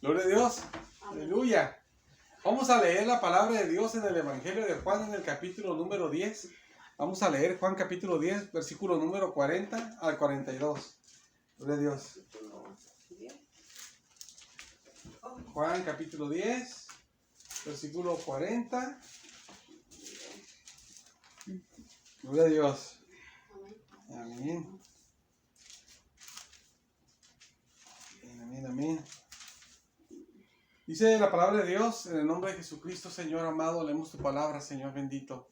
Gloria a Dios. Amén. Aleluya. Vamos a leer la palabra de Dios en el Evangelio de Juan en el capítulo número 10. Vamos a leer Juan capítulo 10, versículo número 40 al 42. Gloria a Dios. Juan capítulo 10, versículo 40. Gloria a Dios. Amén. Amén, amén. Dice la palabra de Dios, en el nombre de Jesucristo, Señor amado, leemos tu palabra, Señor bendito.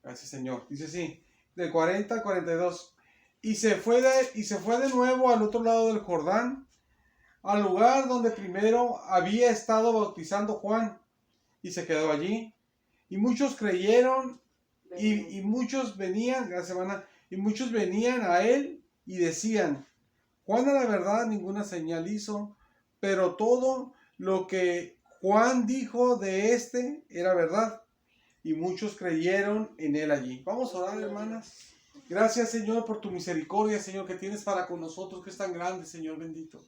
Gracias, Señor. Dice así, del 40 al 42. Y se fue de nuevo al otro lado del Jordán, al lugar donde primero había estado bautizando Juan, y se quedó allí. Y muchos creyeron, y muchos venían, y muchos venían a él y decían: Juan a la verdad ninguna señal hizo, pero todo lo que Juan dijo de este era verdad. Y muchos creyeron en él allí. Vamos a orar, hermanas. Gracias, Señor, por tu misericordia, Señor, que tienes para con nosotros, que es tan grande, Señor bendito.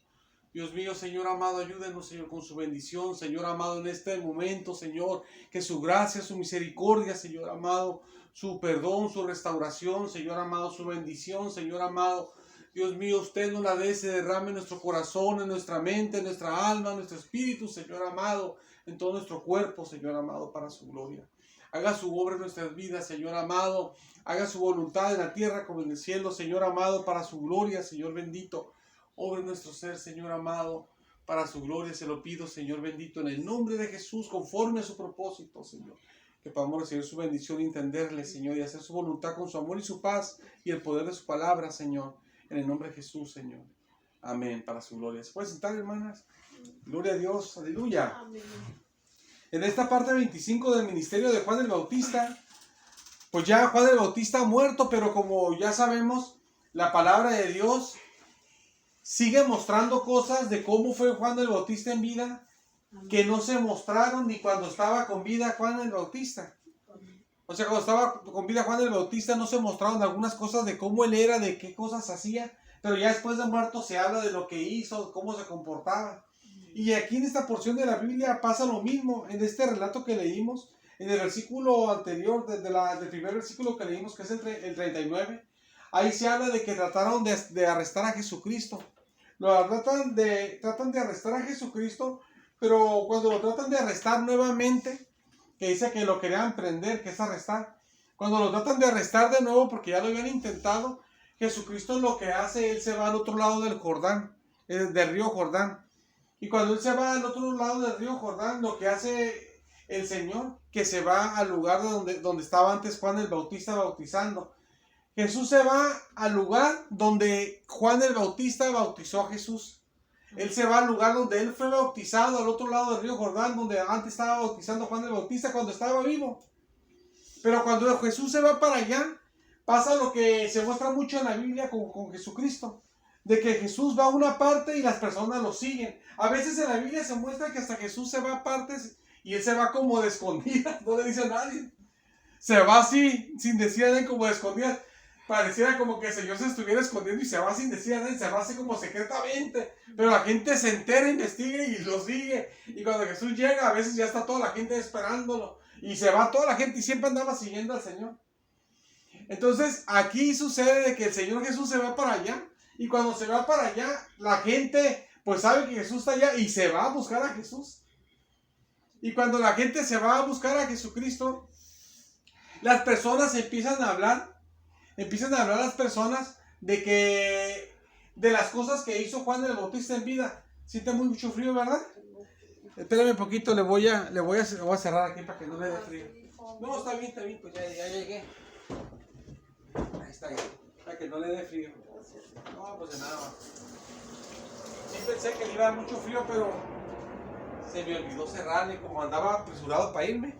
Dios mío, Señor amado, ayúdenos, Señor, con su bendición, Señor amado, en este momento, Señor, que su gracia, su misericordia, Señor amado, su perdón, su restauración, Señor amado, su bendición, Señor amado, Dios mío, usted nos la dé, se derrame en nuestro corazón, en nuestra mente, en nuestra alma, en nuestro espíritu, Señor amado, en todo nuestro cuerpo, Señor amado, para su gloria. Haga su obra en nuestras vidas, Señor amado, haga su voluntad en la tierra como en el cielo, Señor amado, para su gloria, Señor bendito. Obra en nuestro ser, Señor amado, para su gloria se lo pido, Señor bendito, en el nombre de Jesús, conforme a su propósito, Señor. Que podamos recibir su bendición y entenderle, Señor, y hacer su voluntad con su amor y su paz y el poder de su palabra, Señor. En el nombre de Jesús, Señor. Amén, para su gloria. ¿Se pueden sentar, hermanas? Gloria a Dios, aleluya. Amén. En esta parte 25 del ministerio de Juan el Bautista, pues ya Juan el Bautista ha muerto, pero como ya sabemos, la palabra de Dios sigue mostrando cosas de cómo fue Juan el Bautista en vida, que no se mostraron ni cuando estaba con vida Juan el Bautista. O sea, cuando estaba con vida Juan el Bautista no se mostraron algunas cosas de cómo él era, de qué cosas hacía, pero ya después de muerto se habla de lo que hizo, cómo se comportaba. Y aquí en esta porción de la Biblia pasa lo mismo, en este relato que leímos, en el versículo anterior, del primer versículo que leímos, que es el 39, ahí se habla de que trataron de arrestar a Jesucristo. Tratan de arrestar a Jesucristo, pero cuando lo tratan de arrestar nuevamente, que dice que lo querían prender, que es arrestar. Cuando lo tratan de arrestar de nuevo, porque ya lo habían intentado, Jesucristo lo que hace, él se va al otro lado del Jordán, del río Jordán. Y cuando él se va al otro lado del río Jordán, lo que hace el Señor, que se va al lugar donde estaba antes Juan el Bautista bautizando. Jesús se va al lugar donde Juan el Bautista bautizó a Jesús. Él se va al lugar donde él fue bautizado, al otro lado del río Jordán, donde antes estaba bautizando Juan el Bautista cuando estaba vivo. Pero cuando Jesús se va para allá, pasa lo que se muestra mucho en la Biblia con Jesucristo. De que Jesús va a una parte y las personas lo siguen. A veces en la Biblia se muestra que hasta Jesús se va a partes y él se va como de escondidas, no le dice a nadie. Se va así, sin decir a nadie, como de escondidas. Pareciera como que el Señor se estuviera escondiendo y se va sin decir a nadie, se va así como secretamente. Pero la gente se entera, investiga y lo sigue. Y cuando Jesús llega, a veces ya está toda la gente esperándolo. Y se va toda la gente y siempre andaba siguiendo al Señor. Entonces aquí sucede de que el Señor Jesús se va para allá. Y cuando se va para allá, la gente pues sabe que Jesús está allá y se va a buscar a Jesús. Y cuando la gente se va a buscar a Jesucristo, las personas empiezan a hablar las personas de las cosas que hizo Juan el Bautista en vida. Siente mucho frío, ¿verdad? Espérame un poquito, le voy a cerrar aquí para que no le dé frío. No, está bien, pues ya llegué. Ahí está bien, para que no le dé frío. No, pues de nada más. Sí pensé que le iba a dar mucho frío, pero se me olvidó cerrarle, como andaba apresurado para irme.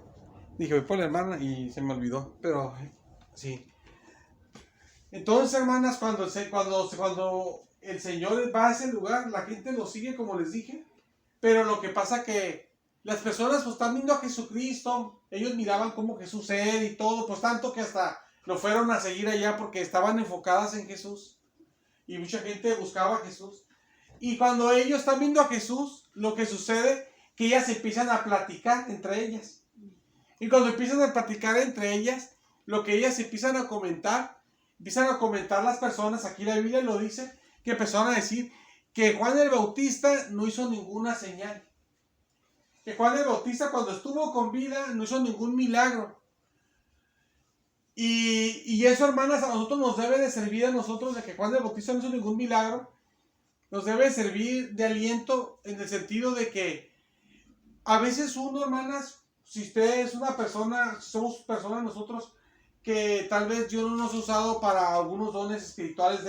Dije, voy por la hermana y se me olvidó, pero sí. Entonces, hermanas, cuando el Señor va a ese lugar, la gente lo sigue, como les dije. Pero lo que pasa que las personas pues están viendo a Jesucristo. Ellos miraban cómo Jesús era y todo. Pues tanto que hasta lo fueron a seguir allá porque estaban enfocadas en Jesús. Y mucha gente buscaba a Jesús. Y cuando ellos están viendo a Jesús, lo que sucede, que ellas empiezan a platicar entre ellas. Y cuando empiezan a platicar entre ellas, lo que ellas empiezan a comentar las personas, aquí la Biblia lo dice, que empezaron a decir que Juan el Bautista no hizo ninguna señal. Que Juan el Bautista cuando estuvo con vida no hizo ningún milagro. Y eso, hermanas, a nosotros nos debe de servir a nosotros de que Juan el Bautista no hizo ningún milagro. Nos debe servir de aliento en el sentido de que a veces uno, hermanas, si usted es una persona, somos personas nosotros que tal vez Dios no nos ha usado para algunos dones espirituales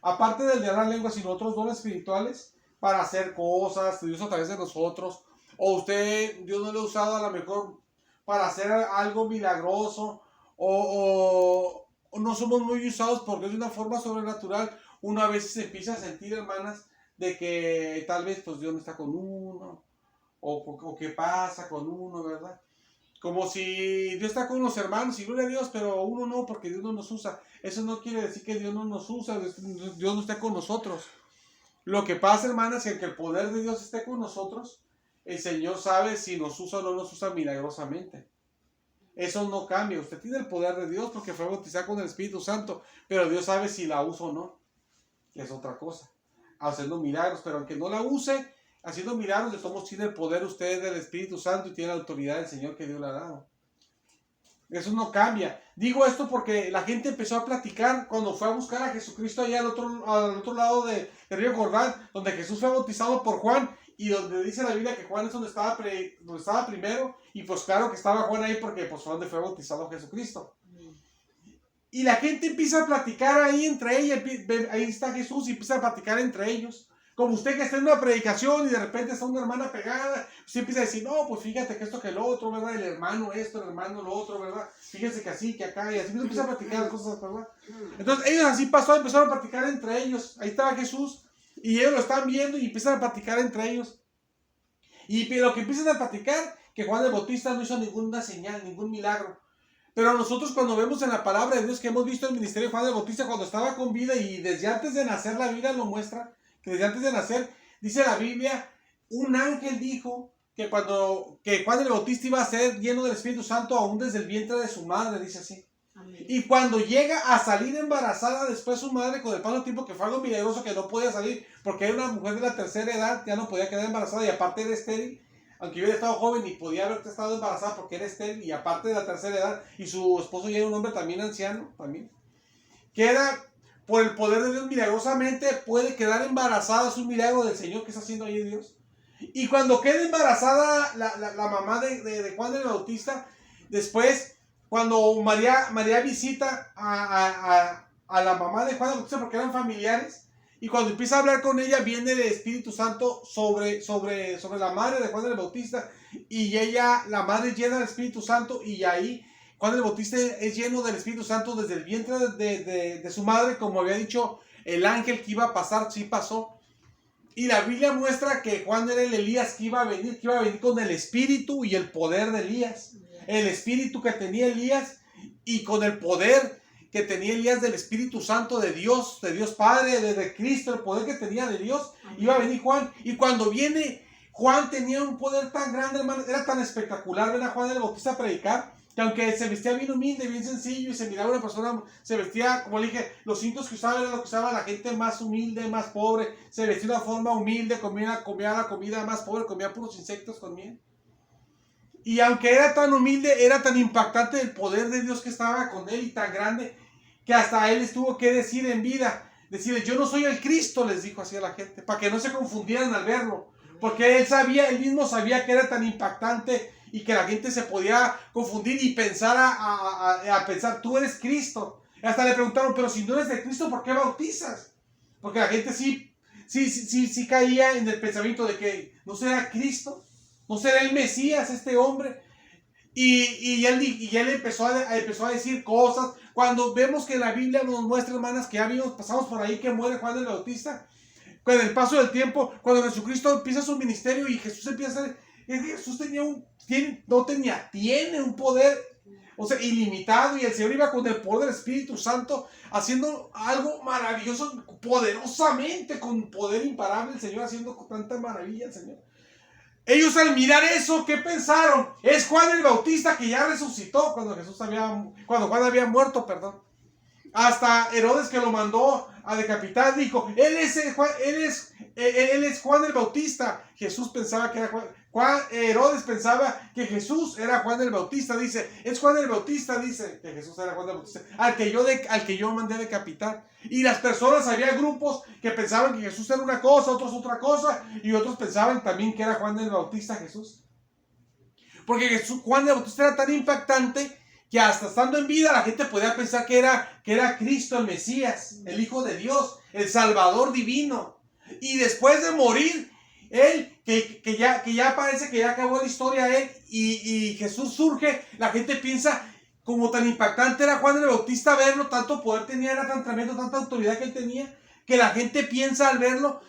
aparte del de hablar lenguas, sino otros dones espirituales para hacer cosas, Dios a través de nosotros, o Dios no lo ha usado a lo mejor para hacer algo milagroso, o no somos muy usados porque es de una forma sobrenatural. Uno a veces se empieza a sentir, hermanas, de que tal vez pues Dios no está con uno, o que pasa con uno, ¿verdad? Como si Dios está con los hermanos y gloria a Dios, pero uno no, porque Dios no nos usa. Eso no quiere decir que Dios no nos usa, Dios no está con nosotros. Lo que pasa, hermanas, es que el poder de Dios esté con nosotros, el Señor sabe si nos usa o no nos usa milagrosamente. Eso no cambia. Usted tiene el poder de Dios porque fue bautizado con el Espíritu Santo, pero Dios sabe si la usa o no, que es otra cosa. Haciendo milagros, pero aunque no la use, haciendo milagros, de todos tiene el poder usted del Espíritu Santo y tiene la autoridad del Señor que Dios le ha dado. Eso no cambia. Digo esto porque la gente empezó a platicar cuando fue a buscar a Jesucristo allá al otro lado del río Jordán, donde Jesús fue bautizado por Juan, y donde dice la Biblia que Juan es donde estaba primero, y pues claro que estaba Juan ahí porque pues fue donde fue bautizado Jesucristo. Y la gente empieza a platicar ahí entre ellas, ahí está Jesús y empieza a platicar entre ellos. Como usted que está en una predicación y de repente está una hermana pegada, usted empieza a decir, no, pues fíjate que esto que lo otro, ¿verdad? El hermano esto, el hermano lo otro, ¿verdad? Fíjense que así, que acá, y así empieza a platicar las cosas, ¿verdad? Entonces ellos así empezaron a platicar entre ellos. Ahí estaba Jesús y ellos lo están viendo y empiezan a platicar entre ellos. Y lo que empiezan a platicar, que Juan el Bautista no hizo ninguna señal, ningún milagro. Pero nosotros cuando vemos en la palabra de Dios que hemos visto el ministerio de Juan el Bautista cuando estaba con vida y desde antes de nacer la Biblia lo muestra, que desde antes de nacer, dice la Biblia, un ángel dijo que Juan el Bautista iba a ser lleno del Espíritu Santo aún desde el vientre de su madre, dice así. Amén. Y cuando llega a salir embarazada después su madre, con el paso del tiempo, que fue algo milagroso que no podía salir porque era una mujer de la tercera edad, ya no podía quedar embarazada y aparte era estéril. Aunque hubiera estado joven y podía haber estado embarazada porque era estéril y aparte de la tercera edad, y su esposo ya era un hombre también anciano, también, queda por el poder de Dios milagrosamente, puede quedar embarazada. Es un milagro del Señor que está haciendo ahí Dios. Y cuando queda embarazada la mamá de Juan el Bautista, después, cuando María visita a la mamá de Juan el Bautista porque eran familiares, y cuando empieza a hablar con ella, viene el Espíritu Santo sobre la madre de Juan el Bautista. Y la madre es llena del Espíritu Santo. Y ahí Juan el Bautista es lleno del Espíritu Santo desde el vientre de su madre. Como había dicho el ángel que iba a pasar, sí pasó. Y la Biblia muestra que Juan era el Elías que iba a venir con el Espíritu y el poder de Elías. El Espíritu que tenía Elías y con el poder que tenía Elías del Espíritu Santo de Dios Padre, de Cristo, el poder que tenía de Dios, iba a venir Juan. Y cuando viene Juan tenía un poder tan grande, hermano, era tan espectacular ver a Juan el Bautista a predicar, que aunque se vestía bien humilde, bien sencillo, y se miraba una persona, se vestía, como le dije, los cintos que usaba era lo que usaba la gente más humilde, más pobre, se vestía de una forma humilde, comía la comida más pobre, comía puros insectos con miel. Y aunque era tan humilde, era tan impactante el poder de Dios que estaba con él y tan grande, que hasta él les tuvo que decir en vida, decirles, yo no soy el Cristo, les dijo así a la gente, para que no se confundieran al verlo, porque él mismo sabía que era tan impactante y que la gente se podía confundir y pensar a pensar, tú eres Cristo. Y hasta le preguntaron, pero si no eres de Cristo, ¿por qué bautizas? Porque la gente sí caía en el pensamiento de que no será Cristo, no será el Mesías este hombre. Y él empezó a decir cosas. Cuando vemos que la Biblia nos muestra, hermanas, que pasamos por ahí que muere Juan el Bautista, con el paso del tiempo, cuando Jesucristo empieza su ministerio y Jesús empieza a hacer, Jesús tiene un poder O sea, ilimitado, y el Señor iba con el poder del Espíritu Santo haciendo algo maravilloso, poderosamente, con poder imparable, el Señor haciendo tanta maravilla, el Señor. Ellos al mirar eso, ¿qué pensaron? Es Juan el Bautista que ya resucitó cuando Juan había muerto, perdón. Hasta Herodes, que lo mandó a decapitar, dijo, él es Juan el Bautista. Jesús pensaba que era Herodes pensaba que Jesús era Juan el Bautista. Dice, es Juan el Bautista, dice que Jesús era Juan el Bautista, al que yo mandé a decapitar. Y las personas, había grupos que pensaban que Jesús era una cosa, otros otra cosa, y otros pensaban también que era Juan el Bautista Jesús. Porque Juan el Bautista era tan impactante que hasta estando en vida la gente podía pensar que era Cristo el Mesías, el Hijo de Dios, el Salvador divino. Y después de morir, él, que ya parece que ya acabó la historia él, y Jesús surge, la gente piensa, como tan impactante era Juan el Bautista verlo, tanto poder tenía, era tan tremendo, tanta autoridad que él tenía, que la gente piensa al verlo,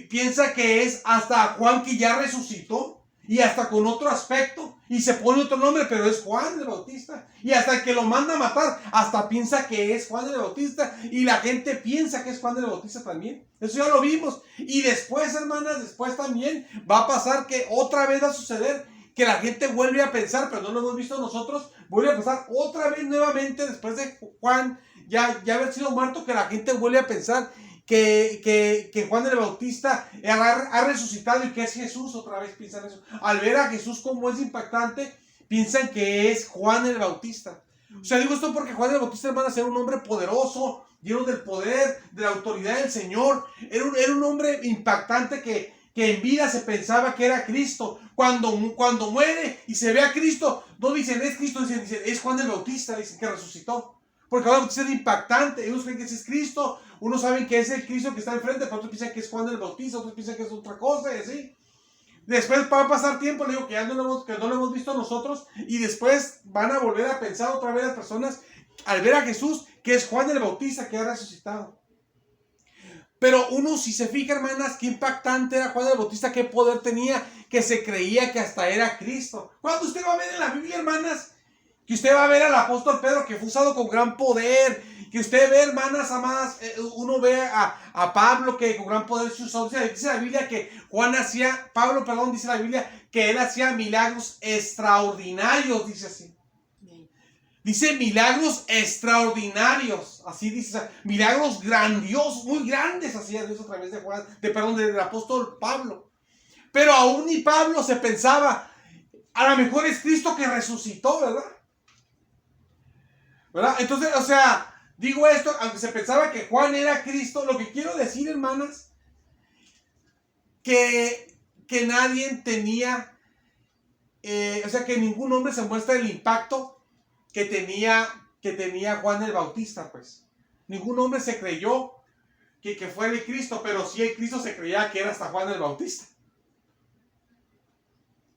piensa que es hasta Juan que ya resucitó. Y hasta con otro aspecto, y se pone otro nombre, pero es Juan el Bautista. Y hasta el que lo manda a matar, hasta piensa que es Juan el Bautista. Y la gente piensa que es Juan el Bautista también. Eso ya lo vimos. Y después, hermanas, después también va a pasar que otra vez va a suceder que la gente vuelve a pensar, pero no lo hemos visto nosotros, vuelve a pasar otra vez nuevamente después de Juan ya haber sido muerto, que la gente vuelve a pensar que Juan el Bautista ha resucitado y que es Jesús. Otra vez piensan eso. Al ver a Jesús como es impactante, piensan que es Juan el Bautista. O sea, digo esto porque Juan el Bautista, hermanos, era un hombre poderoso, lleno del poder, de la autoridad del Señor. Era un hombre impactante que en vida se pensaba que era Cristo. Cuando muere y se ve a Cristo, no dicen es Cristo, dicen es Juan el Bautista, dicen que resucitó. Porque Juan el Bautista es impactante. Ellos creen que ese es Cristo. Unos saben que es el Cristo que está enfrente, pero otros piensan que es Juan el Bautista, otros piensan que es otra cosa y así. Después va a pasar tiempo, le digo que ya no lo hemos visto nosotros, y después van a volver a pensar otra vez las personas al ver a Jesús que es Juan el Bautista que ha resucitado. Pero uno, si se fija, hermanas, qué impactante era Juan el Bautista, qué poder tenía, que se creía que hasta era Cristo. Cuando usted va a ver en la Biblia, hermanas, que usted va a ver al apóstol Pedro que fue usado con gran poder, que usted ve, hermanas amadas, uno ve a Pablo que con gran poder se usó. Dice la Biblia que dice la Biblia que él hacía milagros extraordinarios, dice así. Dice milagros extraordinarios, así dice, milagros grandiosos, muy grandes hacía Dios a través del apóstol Pablo. Pero aún ni Pablo se pensaba, a lo mejor es Cristo que resucitó, ¿verdad? Entonces, o sea, digo esto, aunque se pensaba que Juan era Cristo, lo que quiero decir, hermanas, que nadie tenía, o sea, que ningún hombre se muestra el impacto que tenía Juan el Bautista, pues. Ningún hombre se creyó que fuera el Cristo, pero sí el Cristo se creía que era hasta Juan el Bautista.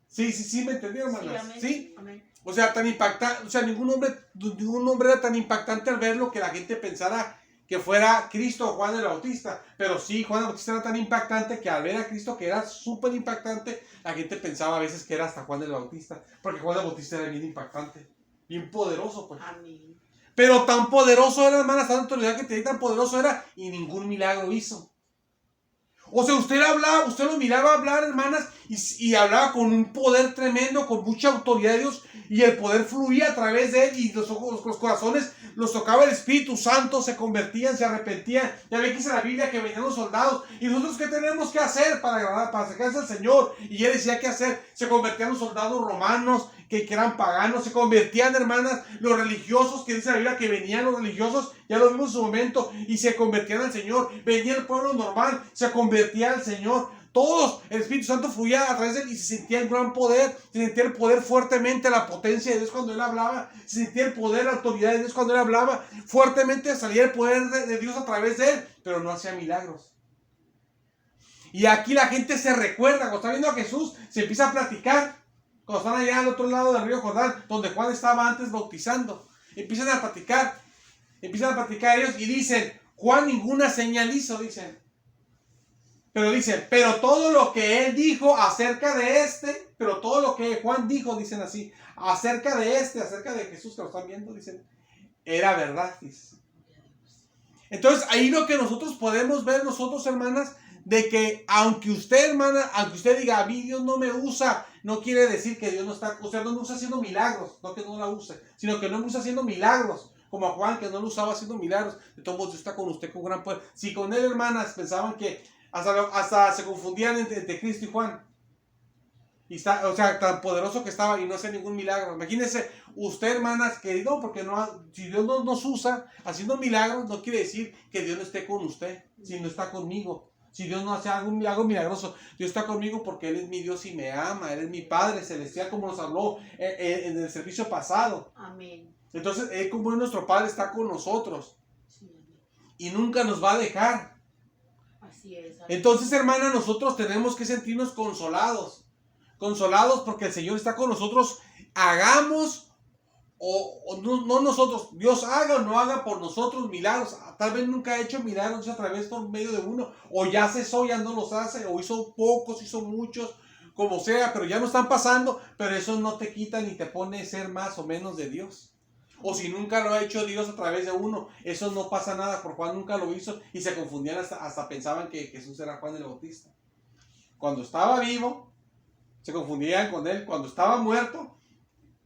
Sí, ¿me entendieron, hermanas? Sí, amén. ¿Sí? Amén. O sea, tan impactante, o sea, ningún hombre era tan impactante al verlo que la gente pensara que fuera Cristo o Juan el Bautista. Pero sí, Juan el Bautista era tan impactante que al ver a Cristo, que era súper impactante, la gente pensaba a veces que era hasta Juan el Bautista. Porque Juan el Bautista era bien impactante, bien poderoso, pues. Amén. Pero tan poderoso era, hermanas, tanta autoridad que tenía, tan poderoso era, y ningún milagro hizo. O sea, usted lo miraba hablar, hermanas, y hablaba con un poder tremendo, con mucha autoridad de Dios, y el poder fluía a través de él, y los corazones los tocaba el Espíritu Santo, se convertían, se arrepentían. Ya ve que dice la Biblia que venían los soldados, y nosotros ¿qué tenemos que hacer para acercarse al Señor? Y él decía qué hacer. Se convertían los soldados romanos, que eran paganos, se convertían, hermanas, los religiosos, que dice la Biblia que venían los religiosos, ya lo vimos en su momento, y se convertían al Señor. Venía el pueblo normal, se convertía al Señor. Todos, el Espíritu Santo fluía a través de él y se sentía el gran poder, se sentía el poder fuertemente, la potencia de Dios cuando él hablaba, se sentía el poder, la autoridad de Dios cuando él hablaba, fuertemente salía el poder de Dios a través de él, pero no hacía milagros. Y aquí la gente se recuerda, cuando está viendo a Jesús, se empieza a platicar, cuando están allá al otro lado del río Jordán, donde Juan estaba antes bautizando, empiezan a platicar ellos y dicen, Juan ninguna señal hizo, dicen. Pero dicen, pero todo lo que él dijo acerca de este, pero todo lo que Juan dijo, dicen así, acerca de Jesús que lo están viendo, dicen, era verdad, dice. Entonces, ahí lo que nosotros podemos ver, nosotros, hermanas, de que aunque usted, hermana, aunque usted diga, a mí Dios no me usa, no quiere decir que Dios no está, o sea, no me usa haciendo milagros, no que no la use, sino que no me usa haciendo milagros, como a Juan, que no lo usaba haciendo milagros. De todos modos, Dios está con usted con gran poder. Si con él, hermanas, pensaban que hasta se confundían entre Cristo y Juan. Y está, o sea, tan poderoso que estaba y no hacía ningún milagro. Imagínense, usted, hermanas, que no, porque no, si Dios no nos usa haciendo milagros, no quiere decir que Dios no esté con usted, si no está conmigo. Si Dios no hace algo milagroso, Dios está conmigo porque Él es mi Dios y me ama. Él es mi Padre celestial, como nos habló en el servicio pasado. Amén. Entonces, Él como es nuestro Padre, está con nosotros. Sí, amén. Y nunca nos va a dejar. Así es. Amén. Entonces, hermana, nosotros tenemos que sentirnos consolados. Consolados porque el Señor está con nosotros. Hagamos o no nosotros, Dios haga o no haga por nosotros milagros. Tal vez nunca ha hecho milagros a través por medio de uno, o ya cesó, ya no los hace, o hizo pocos, hizo muchos, como sea, pero ya no están pasando. Pero eso no te quita ni te pone ser más o menos de Dios. O si nunca lo ha hecho Dios a través de uno, eso no pasa nada, por Juan nunca lo hizo y se confundían, hasta pensaban que Jesús era Juan el Bautista. Cuando estaba vivo, se confundían con él. Cuando estaba muerto,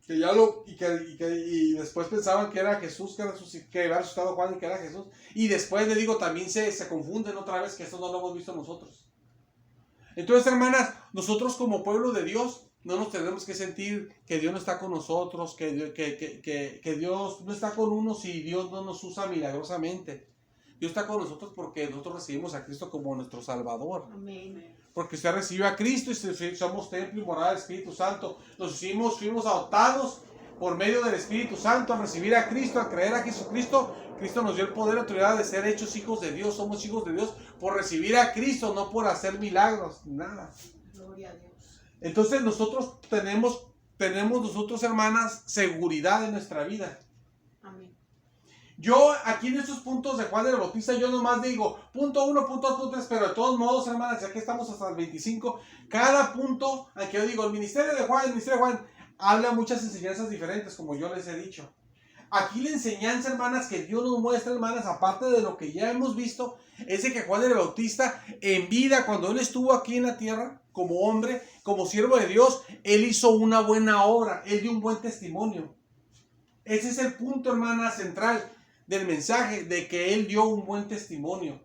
y después pensaban que era Jesús, que había resucitado Juan y que era Jesús. Y después, le digo, también se confunden otra vez, que esto no lo hemos visto nosotros. Entonces, hermanas, nosotros como pueblo de Dios, no nos tenemos que sentir que Dios no está con nosotros, que Dios no está con uno si Dios no nos usa milagrosamente. Dios está con nosotros porque nosotros recibimos a Cristo como nuestro Salvador. Amén. Porque usted recibió a Cristo y somos templo y morada del Espíritu Santo. Fuimos adoptados por medio del Espíritu Santo al recibir a Cristo, al creer a Jesucristo. Cristo nos dio el poder y autoridad de ser hechos hijos de Dios. Somos hijos de Dios por recibir a Cristo, no por hacer milagros, nada. Gloria a Dios. Entonces nosotros tenemos nosotros, hermanas, seguridad en nuestra vida. Amén. Yo aquí en estos puntos de Juan el Bautista, yo nomás digo punto 1, punto 2, punto 3, pero de todos modos, hermanas, ya que estamos hasta el 25, cada punto, aquí yo digo, el ministerio de Juan, habla muchas enseñanzas diferentes, como yo les he dicho. Aquí la enseñanza, hermanas, que Dios nos muestra, hermanas, aparte de lo que ya hemos visto, es de que Juan el Bautista, en vida, cuando él estuvo aquí en la tierra, como hombre, como siervo de Dios, él hizo una buena obra, él dio un buen testimonio. Ese es el punto, hermana, central del mensaje, de que él dio un buen testimonio.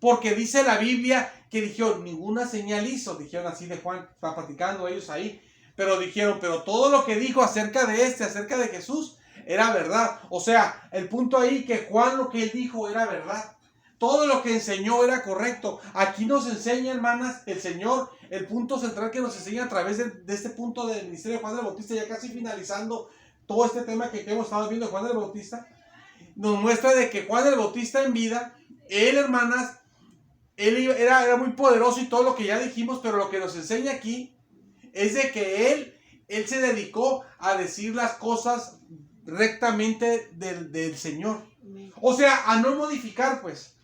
Porque dice la Biblia que dijeron, ninguna señal hizo, dijeron así de Juan, está platicando ellos ahí, pero dijeron, pero todo lo que dijo acerca de Jesús, era verdad. O sea, el punto ahí que Juan lo que él dijo era verdad. Todo lo que enseñó era correcto. Aquí nos enseña, hermanas, el Señor, el punto central que nos enseña a través de este punto del ministerio de Juan el Bautista, ya casi finalizando todo este tema que hemos estado viendo de Juan el Bautista, nos muestra de que Juan el Bautista en vida, él, hermanas, él era muy poderoso y todo lo que ya dijimos, pero lo que nos enseña aquí es de que él se dedicó a decir las cosas rectamente del Señor. O sea, a no modificar, pues.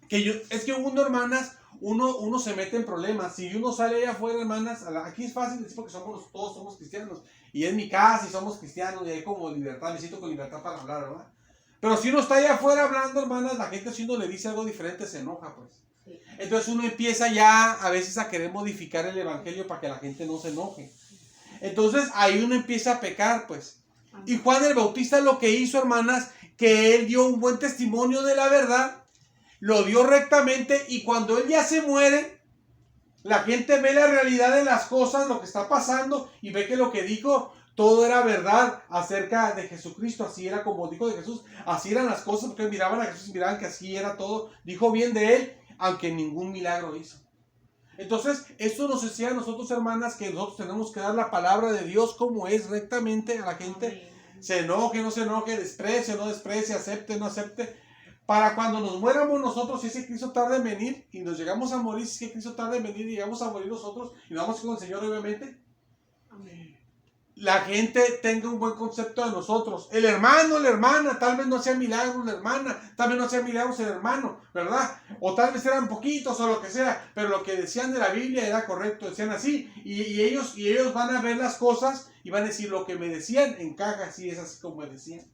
Es que uno, hermanas, uno se mete en problemas. Si uno sale allá afuera, hermanas, aquí es fácil decir porque todos somos cristianos. Y en mi casa y somos cristianos y hay como libertad, me siento con libertad para hablar, ¿verdad? Pero si uno está allá afuera hablando, hermanas, la gente si uno le dice algo diferente se enoja, pues. Sí. Entonces uno empieza ya a veces a querer modificar el evangelio para que la gente no se enoje. Entonces ahí uno empieza a pecar, pues. Y Juan el Bautista lo que hizo, hermanas, que él dio un buen testimonio de la verdad, lo dio rectamente, y cuando él ya se muere, la gente ve la realidad de las cosas, lo que está pasando, y ve que lo que dijo, todo era verdad acerca de Jesucristo. Así era como dijo de Jesús, así eran las cosas, porque miraban a Jesús y miraban que así era todo. Dijo bien de él, aunque ningún milagro hizo. Entonces, esto nos enseña a nosotros, hermanas, que nosotros tenemos que dar la palabra de Dios como es rectamente a la gente. Amén. Se enoje, no se enoje, desprecie, no desprecie, acepte, no acepte. Para cuando nos muéramos nosotros, si ese Cristo tarda en venir y nos llegamos a morir, si ese Cristo tarda en venir y llegamos a morir nosotros y nos vamos con el Señor, obviamente. Amén. la gente tenga un buen concepto de nosotros. El hermano, la hermana, tal vez no hacía milagros la hermana, tal vez no hacía milagros el hermano, ¿verdad? O tal vez eran poquitos o lo que sea, pero lo que decían de la Biblia era correcto, decían así, y ellos van a ver las cosas y van a decir, lo que me decían encaja, así es así como me decían.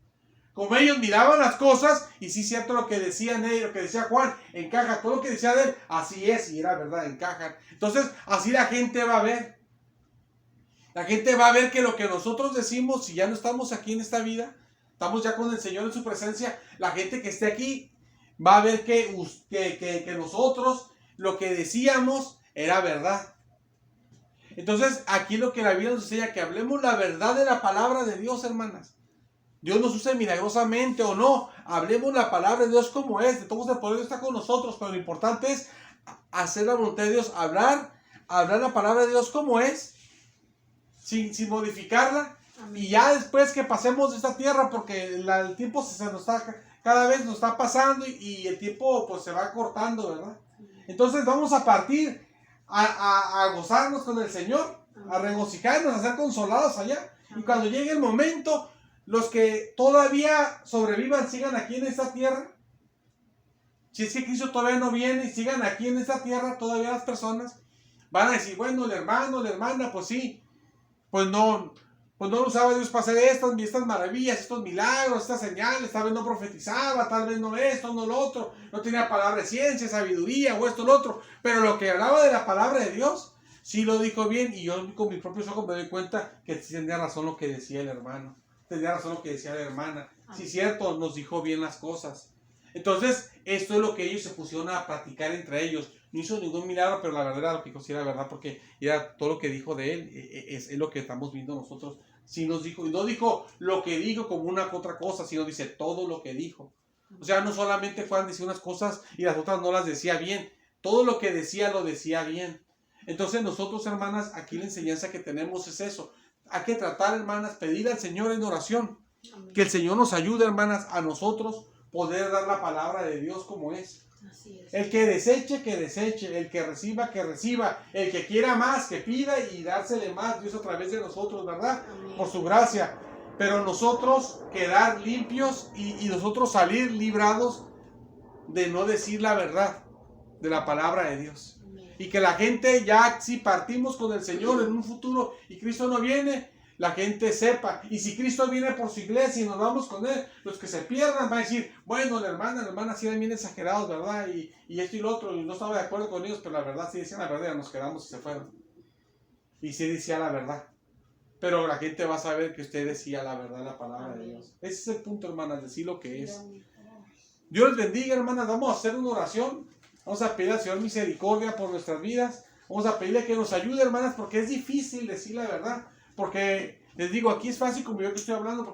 Como ellos miraban las cosas, y sí es cierto lo que decían ellos, lo que decía Juan, encaja, todo lo que decía de él, así es, y era verdad, encajan. Entonces, así la gente va a ver. La gente va a ver que lo que nosotros decimos, si ya no estamos aquí en esta vida, estamos ya con el Señor en su presencia, la gente que esté aquí va a ver que nosotros, lo que decíamos, era verdad. Entonces, aquí lo que la Biblia nos enseña, que hablemos la verdad de la palabra de Dios, hermanas. Dios nos use milagrosamente o no, hablemos la palabra de Dios como es, de todos el poder está con nosotros, pero lo importante es hacer la voluntad de Dios, hablar la palabra de Dios como es, sin modificarla. Amén. Y ya después que pasemos de esta tierra, porque el tiempo se nos está, cada vez nos está pasando y el tiempo pues se va cortando, ¿verdad? Entonces vamos a partir a gozarnos con el Señor, a regocijarnos, a ser consolados allá. Y cuando llegue el momento, los que todavía sobrevivan, sigan aquí en esta tierra. Si es que Cristo todavía no viene y sigan aquí en esta tierra, todavía las personas van a decir, bueno, el hermano, la hermana, pues sí, pues no lo usaba Dios para hacer estas maravillas, estos milagros, estas señales, tal vez no profetizaba, tal vez no esto, no lo otro, no tenía palabra de ciencia, sabiduría o esto, lo otro, pero lo que hablaba de la palabra de Dios, sí lo dijo bien, y yo con mis propios ojos me doy cuenta que tenía razón lo que decía el hermano, tenía razón lo que decía la hermana, sí es cierto, nos dijo bien las cosas. Entonces, esto es lo que ellos se pusieron a practicar entre ellos. No hizo ningún milagro, pero la verdad era lo que considera verdad, porque era todo lo que dijo de él, es lo que estamos viendo nosotros. Sí nos dijo, y no dijo lo que dijo como una otra cosa, sino dice todo lo que dijo. O sea, no solamente Juan decía unas cosas y las otras no las decía bien. Todo lo que decía lo decía bien. Entonces nosotros, hermanas, aquí la enseñanza que tenemos es eso. Hay que tratar, hermanas, pedir al Señor en oración. Amén. Que el Señor nos ayude, hermanas, a nosotros poder dar la palabra de Dios como es. Así es. El que deseche, que deseche. El que reciba, que reciba. El que quiera más, que pida y dársele más. Dios a través de nosotros, ¿verdad? Amén. Por su gracia. Pero nosotros quedar limpios y nosotros salir librados de no decir la verdad de la palabra de Dios. Amén. Y que la gente ya, si partimos con el Señor en un futuro y Cristo no viene, la gente sepa. Y si Cristo viene por su iglesia y nos vamos con Él, los que se pierdan van a decir, bueno, la hermana sí eran bien exagerados, ¿verdad? Y esto y lo otro, y no estaba de acuerdo con ellos, pero la verdad sí decían la verdad, nos quedamos y se fueron. Y sí decía la verdad. Pero la gente va a saber que usted decía la verdad, la palabra de Dios. Ese es el punto, hermanas, decir lo que es. Dios les bendiga, hermanas. Vamos a hacer una oración. Vamos a pedir al Señor misericordia por nuestras vidas. Vamos a pedirle que nos ayude, hermanas, porque es difícil decir la verdad. Porque les digo, aquí es fácil como yo que estoy hablando.